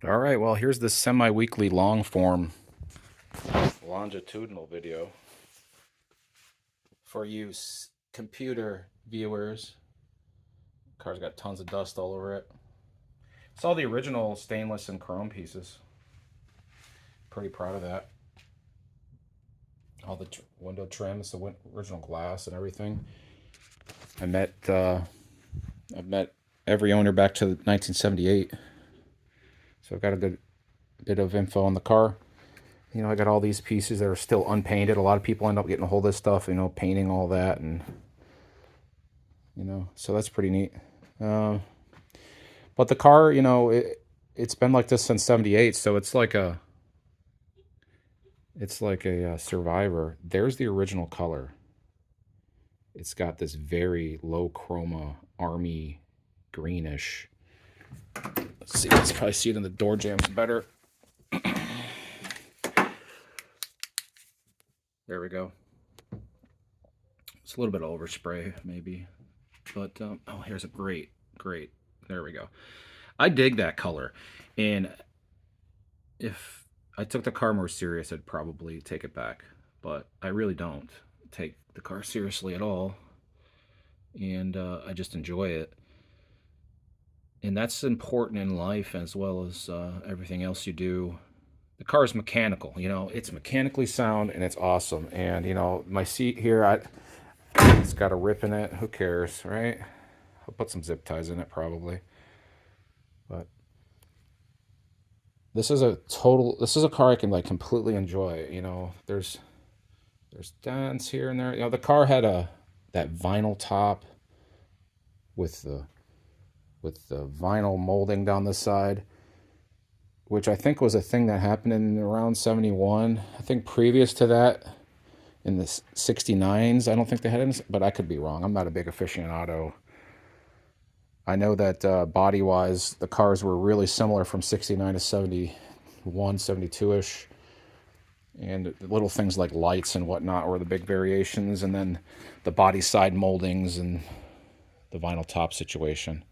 All right, well, here's the semi-weekly long form longitudinal video for you computer viewers. Car's got tons of dust all over it. It's all the original stainless and chrome pieces. Pretty proud of that. All the window trims, the original glass and everything. I met I've met every owner back to 1978, so I've got a good bit of info on the car. You know, I got all these pieces that are still unpainted. A lot of people end up getting a hold of this stuff, you know, painting all that, and so that's pretty neat. Uh, but the car, it's been like this since '78, so it's like a Survivor. There's the original color. It's got this very low chroma army greenish. Let's see. Let's probably see it in the door jambs better. There we go. It's a little bit of overspray, maybe. But, oh, here's a great. There we go. I dig that color. And if I took the car more serious, I'd probably take it back. But I really don't take the car seriously at all. And I just enjoy it. And that's important in life as well as everything else you do. The car is mechanical, it's mechanically sound and it's awesome. And, my seat here, it's got a rip in it. Who cares, right? I'll put some zip ties in it probably. But this is a car I can like completely enjoy. There's dents here and there. The car had that vinyl top with the vinyl molding down the side, which I think was a thing that happened in around 71. I think previous to that, in the 69s, I don't think they had it, but I could be wrong. I'm not a big aficionado. I know that body-wise, the cars were really similar from 69 to 71, 72-ish. And little things like lights and whatnot were the big variations. And then the body side moldings and the vinyl top situation.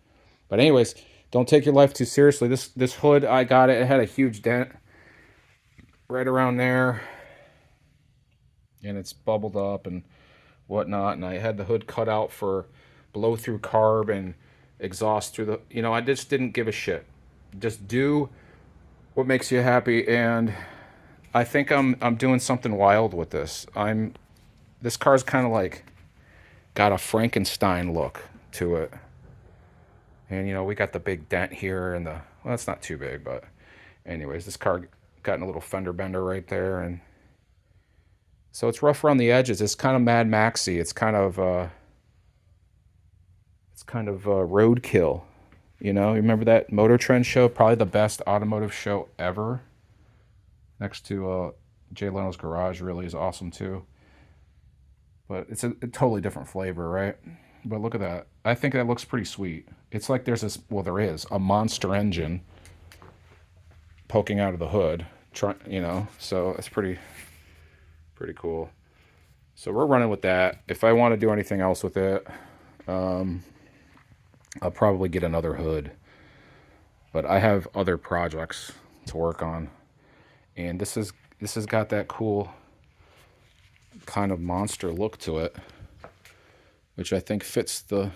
But anyways, don't take your life too seriously. This hood, I got it. It had a huge dent right around there. And it's bubbled up and whatnot. And I had the hood cut out for blow-through carb and exhaust through the... I just didn't give a shit. Just do what makes you happy. And I think I'm doing something wild with this. This car's kind of like got a Frankenstein look to it. And we got the big dent here and well, it's not too big, but anyways, this car got a little fender bender right there, and so it's rough around the edges. It's kind of Mad Maxy. It's kind of roadkill. You remember that Motor Trend show? Probably the best automotive show ever. Next to Jay Leno's Garage, really is awesome too. But it's a totally different flavor, right? But look at that. I think that looks pretty sweet. It's like there is a monster engine poking out of the hood, so it's pretty cool. So we're running with that. If I want to do anything else with it, I'll probably get another hood. But I have other projects to work on. And this has got that cool kind of monster look to it, which I think fits the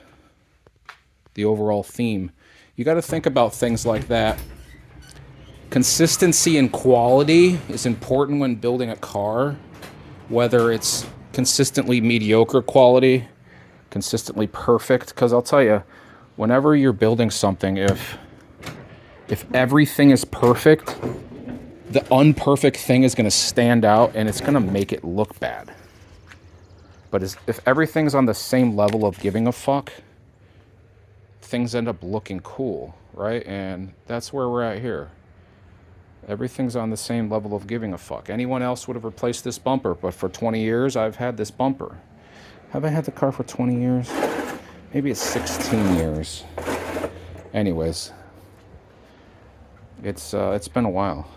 overall theme. You got to think about things like that. Consistency and quality is important when building a car, whether it's consistently mediocre quality, consistently perfect. Because I'll tell you, whenever you're building something, if everything is perfect, the unperfect thing is going to stand out and it's going to make it look bad. But if everything's on the same level of giving a fuck, things end up looking cool, right? And that's where we're at here. Everything's on the same level of giving a fuck. Anyone else would have replaced this bumper, but for 20 years, I've had this bumper. Have I had the car for 20 years? Maybe it's 16 years. Anyways, it's been a while.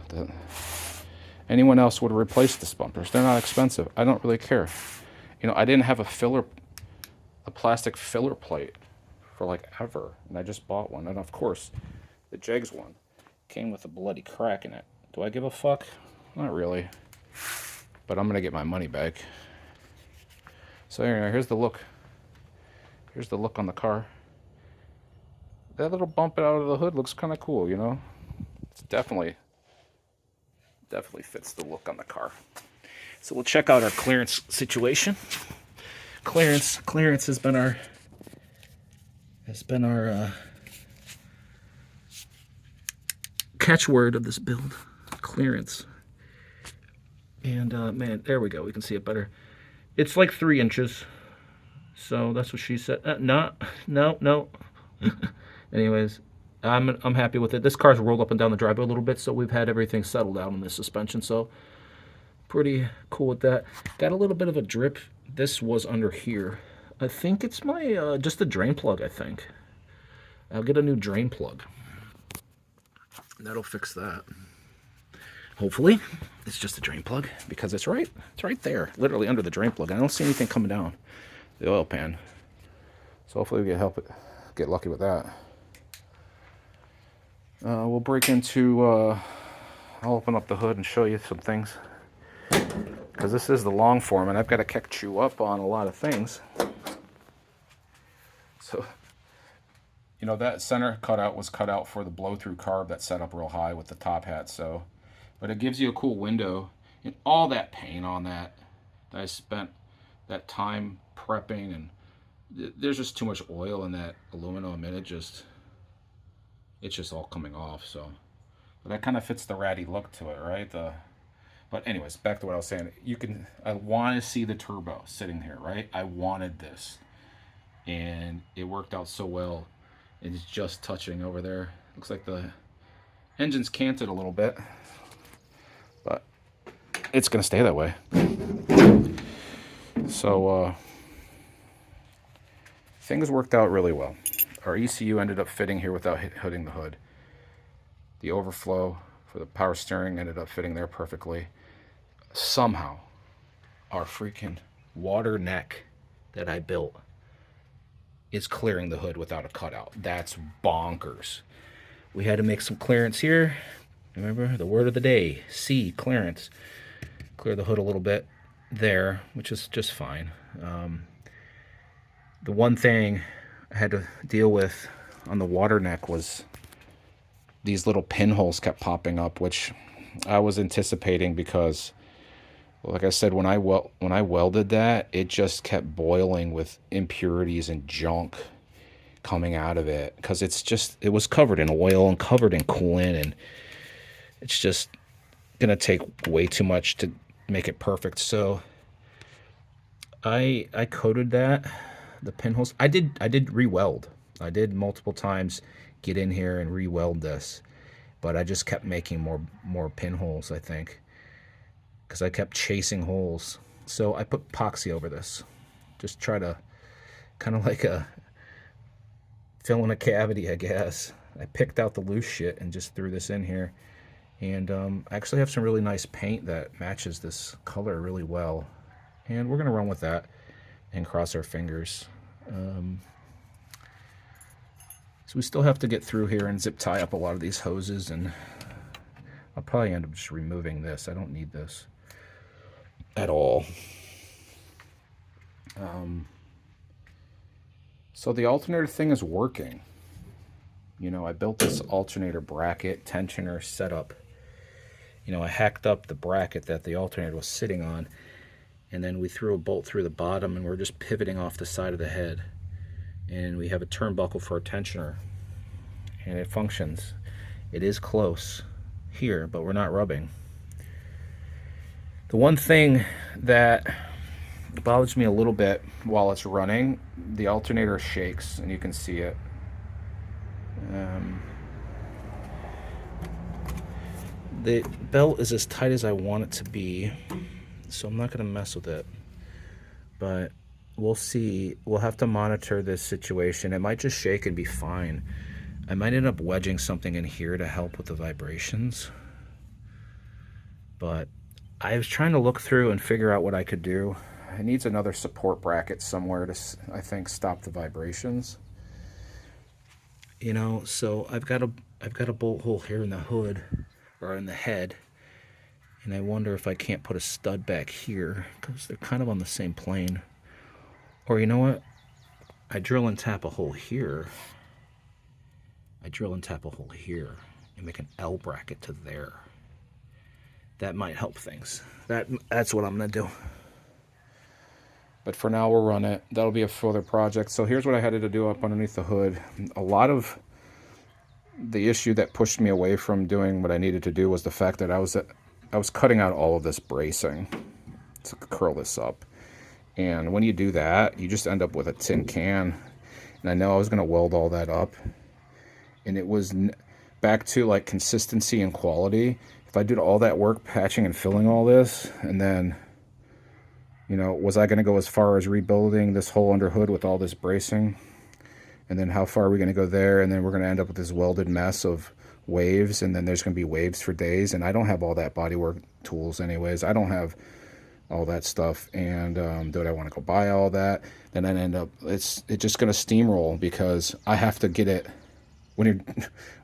Anyone else would have replaced this bumpers. They're not expensive. I don't really care. I didn't have a plastic filler plate for like ever, and I just bought one. And of course, the Jegs one. Came with a bloody crack in it. Do I give a fuck? Not really. But I'm gonna get my money back. So anyway, here's the look. Here's the look on the car. That little bump out of the hood looks kind of cool, you know? It's definitely fits the look on the car. So we'll check out our clearance situation. Clearance has been our catchword of this build. Clearance. And man, there we go. We can see it better. It's like 3 inches. So that's what she said. No. Anyways, I'm happy with it. This car's rolled up and down the driveway a little bit, so we've had everything settled out on this suspension. So pretty cool with that. Got a little bit of a drip. This was under here. I think it's my just a drain plug. I think I'll get a new drain plug. That'll fix that. Hopefully, it's just a drain plug because it's right there, literally under the drain plug. I don't see anything coming down the oil pan. So hopefully we get lucky with that. We'll break into. I'll open up the hood and show you some things because this is the long form, and I've got to catch you up on a lot of things. So, you know, that center cutout was cut out for the blow-through carb that's set up real high with the top hat. So, but it gives you a cool window. And all that paint on that I spent that time prepping, and there's just too much oil in that aluminum, and it's just all coming off. So, but that kind of fits the ratty look to it, right? But anyways, back to what I was saying. I want to see the turbo sitting here, right? I wanted this, and it worked out so well. It's just touching over there. Looks like the engine's canted a little bit, but it's gonna stay that way. So things worked out really well. Our ECU ended up fitting here without hitting the hood. The overflow for the power steering ended up fitting there perfectly. Somehow, our freaking water neck that I built is clearing the hood without a cutout. That's bonkers. We had to make some clearance here. Remember the word of the day, C, clearance. Clear the hood a little bit there, which is just fine. The one thing I had to deal with on the water neck was these little pinholes kept popping up, which I was anticipating because, like I said, when I welded that, it just kept boiling with impurities and junk coming out of it because it was covered in oil and covered in coolant, and it's just gonna take way too much to make it perfect. So I coated the pinholes. I did re-weld. I did multiple times get in here and re-weld this, but I just kept making more pinholes, I think, because I kept chasing holes. So I put epoxy over this. Just try to kind of like fill in a cavity, I guess. I picked out the loose shit and just threw this in here. And I actually have some really nice paint that matches this color really well. And we're going to run with that and cross our fingers. So we still have to get through here and zip tie up a lot of these hoses, and I'll probably end up just removing this. I don't need this at all. So the alternator thing is working. You know, I built this alternator bracket tensioner setup. You know, I hacked up the bracket that the alternator was sitting on, and then we threw a bolt through the bottom, and we're just pivoting off the side of the head. And we have a turnbuckle for a tensioner, and it functions. It is close here, but we're not rubbing. The one thing that bothers me a little bit while it's running, the alternator shakes, and you can see it. The belt is as tight as I want it to be, so I'm not going to mess with it. But we'll see. We'll have to monitor this situation. It might just shake and be fine. I might end up wedging something in here to help with the vibrations. But I was trying to look through and figure out what I could do. It needs another support bracket somewhere to, I think, stop the vibrations. You know, so I've got I've got a bolt hole here in the hood, or in the head, and I wonder if I can't put a stud back here, because they're kind of on the same plane. Or you know what? I drill and tap a hole here. I drill and tap a hole here and make an L bracket to there. That might help things. That's what I'm gonna do. But for now, we'll run it. That'll be a further project. So here's what I had to do up underneath the hood. A lot of the issue that pushed me away from doing what I needed to do was the fact that I was cutting out all of this bracing to curl this up. And when you do that, you just end up with a tin can. And I know I was gonna weld all that up, and it was back to like consistency and quality. If I did all that work patching and filling all this, and then, you know, was I going to go as far as rebuilding this whole underhood with all this bracing? And then how far are we going to go there? And then we're going to end up with this welded mess of waves, and then there's going to be waves for days. And I don't have all that bodywork tools anyways. I don't have all that stuff. And do I want to go buy all that? Then I end up, it's just going to steamroll, because I have to get it. When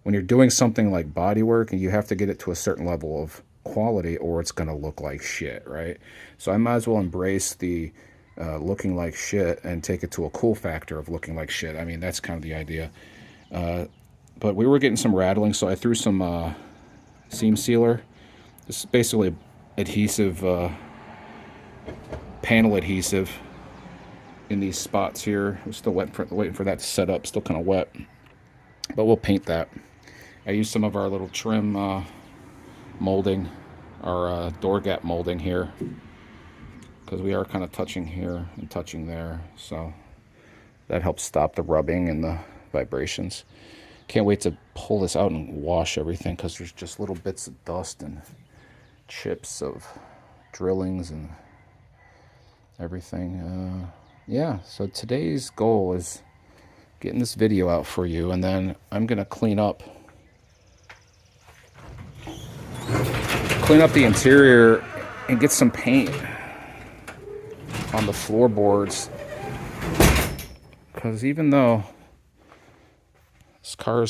you're doing something like bodywork, and you have to get it to a certain level of quality, or it's gonna look like shit, right? So I might as well embrace the looking like shit and take it to a cool factor of looking like shit. I mean, that's kind of the idea. But we were getting some rattling, so I threw some seam sealer. This is basically adhesive, panel adhesive in these spots here. I'm still waiting for that to set up. Still kind of wet. But we'll paint that. I used some of our little trim molding, our door gap molding here, because we are kind of touching here and touching there. So that helps stop the rubbing and the vibrations. Can't wait to pull this out and wash everything, because there's just little bits of dust and chips of drillings and everything. Yeah, so today's goal is getting this video out for you, and then I'm gonna clean up the interior and get some paint on the floorboards, because even though this car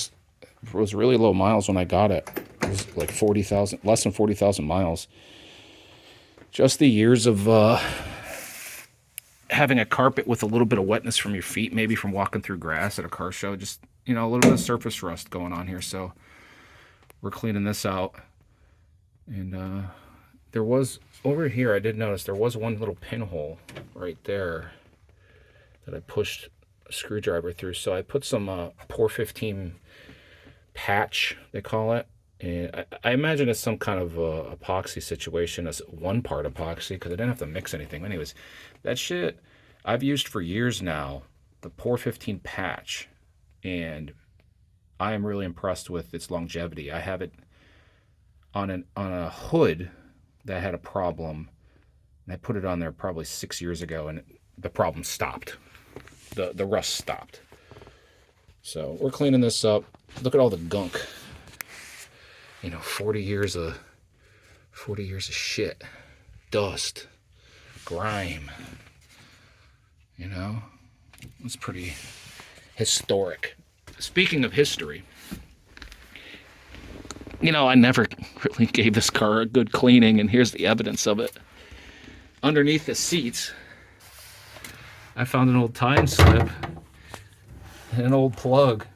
was really low miles when I got it, it was like 40,000, less than 40,000 miles. Just the years of having a carpet with a little bit of wetness from your feet, maybe from walking through grass at a car show, just, you know, a little bit of surface rust going on here. So we're cleaning this out. And there was, over here, I did notice there was one little pinhole right there that I pushed a screwdriver through. So I put some Pour 15 patch, they call it. And I imagine it's some kind of epoxy situation. It's one part epoxy, because I didn't have to mix anything. Anyways, that shit I've used for years now, the Pour 15 patch, and I am really impressed with its longevity. I have it on a hood that had a problem, and I put it on there probably 6 years ago, and the problem stopped. The rust stopped. So we're cleaning this up. Look at all the gunk. You know, 40 years of shit, dust, grime. You know, it's pretty historic. Speaking of history, you know, I never really gave this car a good cleaning, and here's the evidence of it. Underneath the seats, I found an old time slip and an old plug.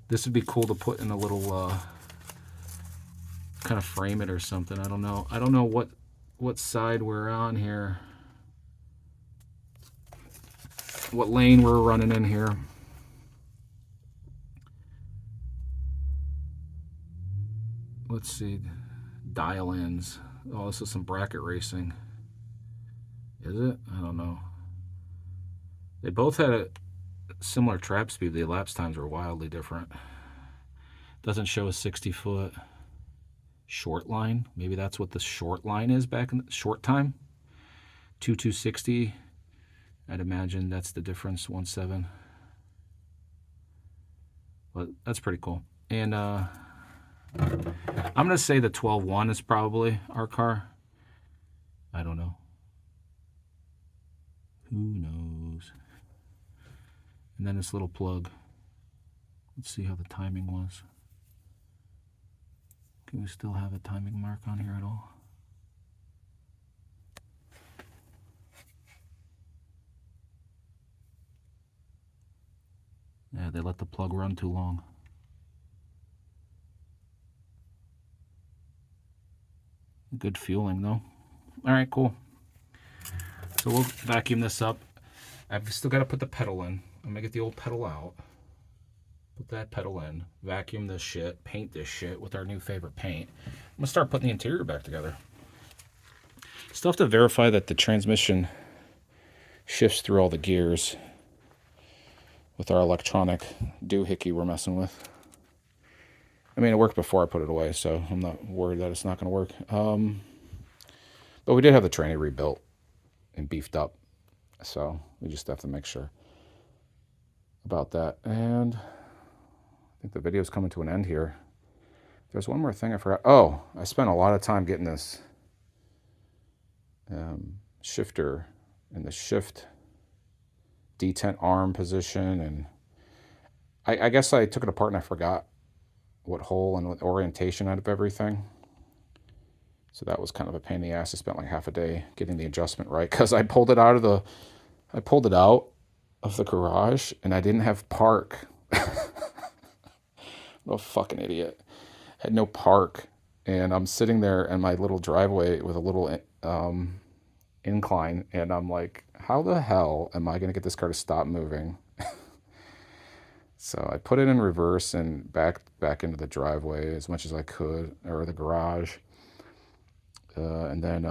This would be cool to put in a little kind of frame it or something. I don't know what side we're on here, what lane we're running in here. Let's see, dial ins. Oh, this is some bracket racing. Is it? I don't know. They both had a similar trap speed. The elapsed times were wildly different. Doesn't show a 60-foot short line. Maybe that's what the short line is back in the short time. 260. I'd imagine that's the difference, 1.7. But that's pretty cool. And I'm going to say the 12.1 is probably our car. I don't know. Who knows? And then this little plug. Let's see how the timing was. Can we still have a timing mark on here at all? Yeah, they let the plug run too long. Good fueling though. All right, cool. So we'll vacuum this up. I've still got to put the pedal in. I'm gonna get the old pedal out. Put that pedal in. Vacuum this shit. Paint this shit with our new favorite paint. I'm gonna start putting the interior back together. Still have to verify that the transmission shifts through all the gears with our electronic doohickey we're messing with. I mean, it worked before I put it away, so I'm not worried that it's not going to work. But we did have the tranny rebuilt and beefed up, so we just have to make sure about that. And I think the video's coming to an end here. There's one more thing I forgot. Oh, I spent a lot of time getting this shifter in the shift detent arm position, and I guess I took it apart and I forgot what hole and what orientation out of everything. So that was kind of a pain in the ass. I spent like half a day getting the adjustment right because I pulled it out of the garage and I didn't have park. I'm a fucking idiot. Had no park, and I'm sitting there in my little driveway with a little incline, and I'm like, how the hell am I going to get this car to stop moving? So I put it in reverse and back into the driveway as much as I could, or the garage. And then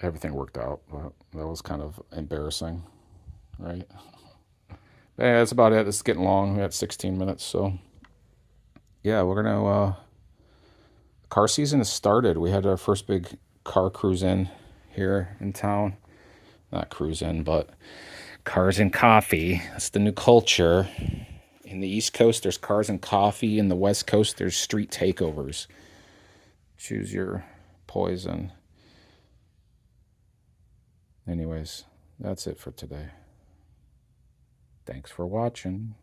everything worked out. But that was kind of embarrassing, right? But yeah, that's about it. It's getting long. We had 16 minutes, so yeah, we're gonna. Car season has started. We had our first big car cruise in here in town. Not cruise in, but cars and coffee. That's the new culture. In the East Coast, there's cars and coffee. In the West Coast, there's street takeovers. Choose your poison. Anyways, that's it for today. Thanks for watching.